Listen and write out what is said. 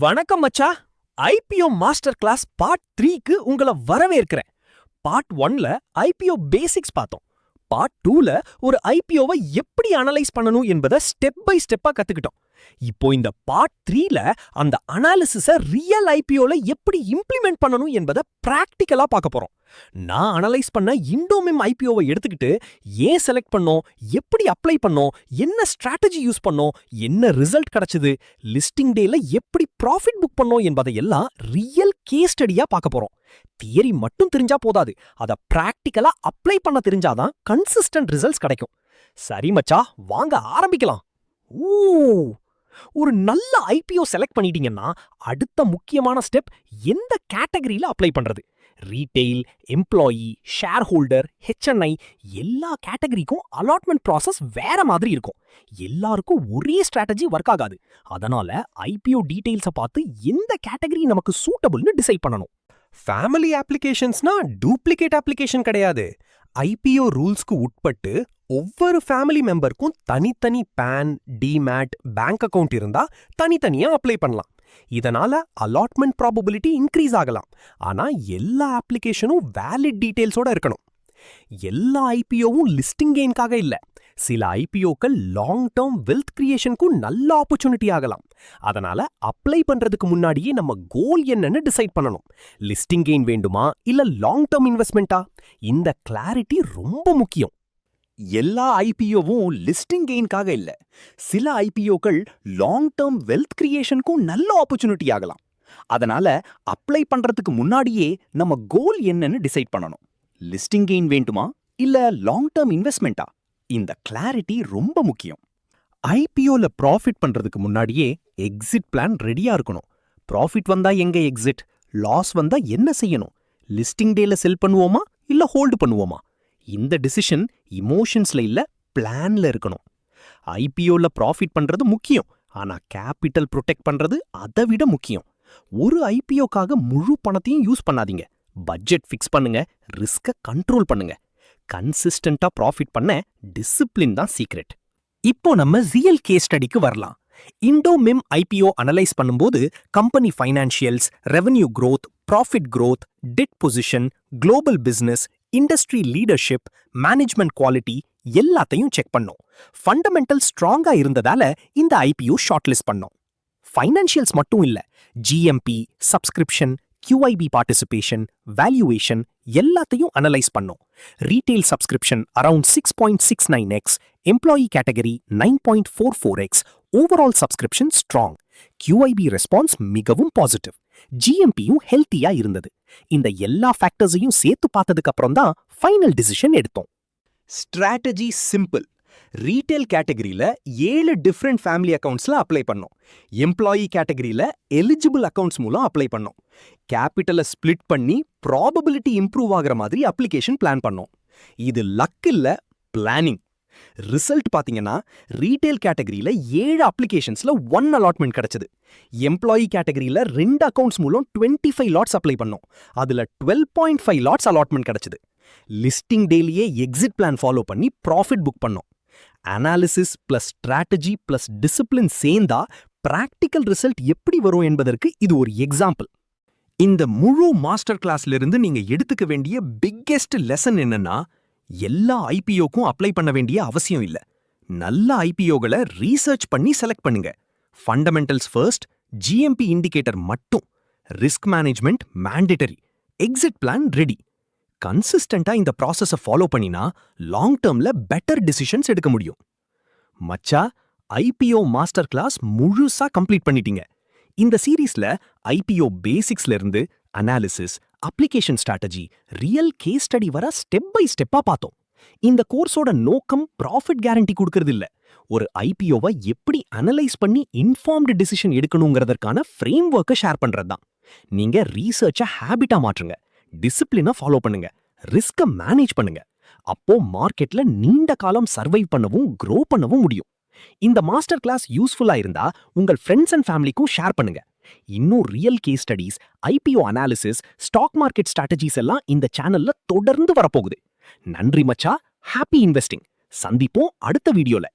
வணக்கம் மச்சா. IPO master class part 3க்கு உங்களை வரவேற்கிறேன். பார்ட் 1ல ஐபிஓ பேசிக்ஸ் பார்த்தோம். பார்ட் 2ல ஒரு ஐபிஓவை எப்படி அனலைஸ் பண்ணணும் என்பதை ஸ்டெப் பை ஸ்டெப்பா கத்துக்கிட்டோம். இப்போ இந்த பார்ட் 3ல அந்த அனாலிசிஸை ரியல் ஐபிஓல எப்படி இம்ப்ளிமெண்ட் பண்ணணும் என்பதை பிராக்டிக்கலா பார்க்க போறோம். நான் அனலைஸ் பண்ண இண்டோமிம் ஐபிஓவை எடுத்துக்கிட்டு ஏன் செலக்ட் பண்ணோம், எப்படி அப்ளை பண்ணோம், என்ன ஸ்ட்ராட்டஜி யூஸ் பண்ணோம், என்ன ரிசல்ட் கிடைச்சது, லிஸ்டிங் டேல எப்படி ப்ராஃபிட் புக் பண்ணோம் என்பதை எல்லாம் ரியல் கேஸ் ஸ்டடியா பார்க்க போறோம். தியரி மட்டும் தெரிஞ்சா போதாது, அதை பிராக்டிக்கலா அப்ளை பண்ண தெரிஞ்சாதான் கன்சிஸ்டன்ட் ரிசல்ட்ஸ் கிடைக்கும். சரி மச்சா, வாங்க ஆரம்பிக்கலாம். ஒரு நல்ல ஐபிஓ செலக்ட் பண்ணிட்டீங்கன்னா அடுத்த முக்கியமான ஸ்டெப் எந்த கேட்டகரியில அப்ளை பண்றது. Retail, employee, share holder, HNI எல்லா கேட்டகரிக்கும் அலாட்மெண்ட் ப்ராசஸ் வேற மாதிரி இருக்கும். எல்லாருக்கும் ஒரே ஸ்ட்ராட்டஜி ஒர்க் ஆகாது. அதனால ஐபிஓ டீடைல்ஸை பார்த்து எந்த கேட்டகரி நமக்கு சூட்டபிள்னு டிசைட் பண்ணணும். ஃபேமிலி அப்ளிகேஷன்ஸ்னா டூப்ளிகேட் அப்ளிகேஷன் கிடையாது. ஐபிஓ ரூல்ஸ்க்கு உட்பட்டு ஒவ்வொரு ஃபேமிலி மெம்பருக்கும் தனித்தனி பேன், டிமேட், பேங்க் அக்கவுண்ட் இருந்தா தனித்தனியா அப்ளை பண்ணலாம். இதனால அலாட்மெண்ட் ப்ராபபிலிட்டி இன்க்ரீஸ் ஆகலாம். ஆனா எல்லா அப்ளிகேஷனும் வேலிட் டீடைல்ஸோட இருக்கணும். எல்லா ஐபிஓவும் லிஸ்டிங் கெயின்காக இல்ல. சில ஐபிஓக்கள் லாங் டேர்ம் வெல்த் கிரியேஷனுக்கும் நல்ல ஆப்பர்ச்சுனிட்டி ஆகலாம். அதனால அப்ளை பண்றதுக்கு முன்னாடியே நம்ம கோல் என்னன்னு டிசைட் பண்ணணும். லிஸ்டிங் கெயின் வேண்டுமா இல்ல லாங் டேர்ம் இன்வெஸ்ட்மெண்டா? இந்த கிளாரிட்டி ரொம்ப முக்கியம். எல்லா ஐபிஓவும் லிஸ்டிங் கெயின்காக இல்ல. சில ஐபிஓக்கள் லாங் டேர்ம் வெல்த் கிரியேஷனுக்கும் நல்ல ஆப்பர்ச்சுனிட்டி ஆகலாம். அதனால அப்ளை பண்றதுக்கு முன்னாடியே நம்ம கோல் என்னன்னு டிசைட் பண்ணணும். லிஸ்டிங் கெயின் வேண்டுமா இல்ல லாங் டேர்ம் இன்வெஸ்ட்மெண்டா? இந்த கிளாரிட்டி ரொம்ப முக்கியம். ஐபிஓல ப்ராஃபிட் பண்றதுக்கு முன்னாடியே எக்ஸிட் பிளான் ரெடியா இருக்கணும். ப்ராஃபிட் வந்தா எங்க எக்ஸிட், லாஸ் வந்தா என்ன செய்யணும், லிஸ்டிங் டேல செல் பண்ணுவோமா இல்ல ஹோல்டு பண்ணுவோமா? இந்த டிசிஷன் இமோஷன்ஸ்ல இல்ல பிளான்ல இருக்கணும். ஐபிஓல ப்ராஃபிட் பண்றது முக்கியம், ஆனா கேபிட்டல் ப்ரொடெக்ட் பண்றது அதை விட முக்கியம். ஒரு ஐபிஓக்காக முழு பணத்தையும் யூஸ் பண்ணாதீங்க. பட்ஜெட் ஃபிக்ஸ் பண்ணுங்க, ரிஸ்க கண்ட்ரோல் பண்ணுங்க. கன்சிஸ்டன்டா ப்ராஃபிட் பண்ண டிசிப்ளின் தான் சீக்ரெட். இப்போ நம்ம ரியல் கேஸ் ஸ்டடிக்கு வரலாம். இண்டோமிம் ஐபிஓ அனலைஸ் பண்ணும்போது company financials, revenue growth, profit growth, debt position, global business, industry leadership, management quality எல்லாத்தையும் செக் பண்ணோம். ஃபண்டமெண்டல் ஸ்ட்ராங்கா இருந்ததால இந்த ஐபிஓ ஷார்ட் லிஸ்ட் பண்ணோம். ஃபைனான்சியல்ஸ் மட்டும் இல்ல, GMP, subscription, QIB participation, valuation எல்லாத்தையும் அனலைஸ் பண்ணோம். Retail subscription around 6.69x, employee category 9.44x, overall subscription strong, QIB response மிகவும் பாசிட்டிவ், ஜிஎம்பியும் ஹெல்த்தியா இருந்தது. இந்த எல்லா ஃபேக்டர்ஸையும் சேர்த்து பார்த்ததுக்கு அப்புறம் தான் ஃபைனல் டிசிஷன் எடுத்தோம். Strategy simple. ரீட்டெயில் கேட்டகரியில 7 டிஃப்ரெண்ட் ஃபேமிலி அக்கவுண்ட்ஸ்ல அப்ளை பண்ணோம். எம்ப்ளாயி கேட்டகரியில எலிஜிபிள் அக்கவுண்ட்ஸ் மூலம் அப்ளை பண்ணோம். கேபிட்டலை ஸ்பிளிட் பண்ணி ப்ராபபிலிட்டி இம்ப்ரூவ் ஆகிற மாதிரி அப்ளிகேஷன் பிளான் பண்ணோம். இது லக் இல்ல, பிளானிங். ரிசல்ட் பாத்தீங்கன்னா ரீட்டெயில் கேட்டகரியில 7 அப்ளிகேஷன்ஸ்ல 1 அலாட்மெண்ட் கிடைச்சது. எம்ப்ளாயி கேட்டகரியில 2 அக்கவுண்ட்ஸ் மூலம் 25 லாட்ஸ் அப்ளை பண்ணோம். அதுல 12.5 லாட்ஸ் அலாட்மெண்ட் கிடைச்சது. லிஸ்டிங் டேலியே எக்ஸிட் பிளான் ஃபாலோ பண்ணி ப்ராஃபிட் புக் பண்ணோம். Analysis plus strategy plus discipline சேர்ந்தா பிராக்டிக்கல் ரிசல்ட் எப்படி வரும் என்பதற்கு இது ஒரு எக்ஸாம்பிள். இந்த முழு மாஸ்டர் கிளாஸ்ல இருந்து நீங்க எடுத்துக்க வேண்டிய பிக்கெஸ்ட் லெசன் என்னன்னா, எல்லா ஐபிஓக்கும் அப்ளை பண்ண வேண்டிய அவசியம் இல்ல. நல்ல ஐபிஓகளை ரீசர்ச் பண்ணி செலக்ட் பண்ணுங்க. ஃபண்டமெண்டல்ஸ் ஃபர்ஸ்ட், ஜிஎம்பி இண்டிகேட்டர் மட்டும், risk management mandatory, exit plan ready. கன்சிஸ்டன்டா இந்த ப்ராசஸை ஃபாலோ பண்ணினா லாங் டேர்ம்ல பெட்டர் டிசிஷன்ஸ் எடுக்க முடியும். மச்சா, ஐபிஓ மாஸ்டர் கிளாஸ் முழுசா கம்ப்ளீட் பண்ணிட்டீங்க. இந்த சீரீஸ்ல ஐபிஓ பேசிக்ஸ்ல இருந்து analysis, application strategy, real case study வர ஸ்டெப் பை ஸ்டெப்பா பார்த்தோம். இந்த கோர்ஸோட நோக்கம் ப்ராஃபிட் கேரண்டி கொடுக்கறது இல்ல, ஒரு ஐபிஓவை எப்படி அனலைஸ் பண்ணி இன்ஃபார்ம்டு டிசிஷன் எடுக்கணுங்கிறதற்கான ஃப்ரேம் ஒர்க்கை ஷேர் பண்றதுதான். நீங்க ரீசர்ச்சை ஹேபிட்டா மாற்றுங்க, டிசிப்ளினை ஃபாலோ பண்ணுங்க, ரிஸ்கை மேனேஜ் பண்ணுங்க. அப்போ மார்க்கெட்ல நீண்ட காலம் சர்வைவ் பண்ணவும் க்ரோ பண்ணவும் முடியும். இந்த மாஸ்டர் கிளாஸ் யூஸ்ஃபுல்லா இருந்தா உங்கள் ஃப்ரெண்ட்ஸ் அண்ட் ஃபேமிலிக்கும் ஷேர் பண்ணுங்க. இன்னும் real case studies, IPO analysis, stock market strategies எல்லாம் இந்த சேனல்ல தொடர்ந்து வரப்போகுது. நன்றி மச்சா. Happy investing. சந்திப்போம் அடுத்த வீடியோல.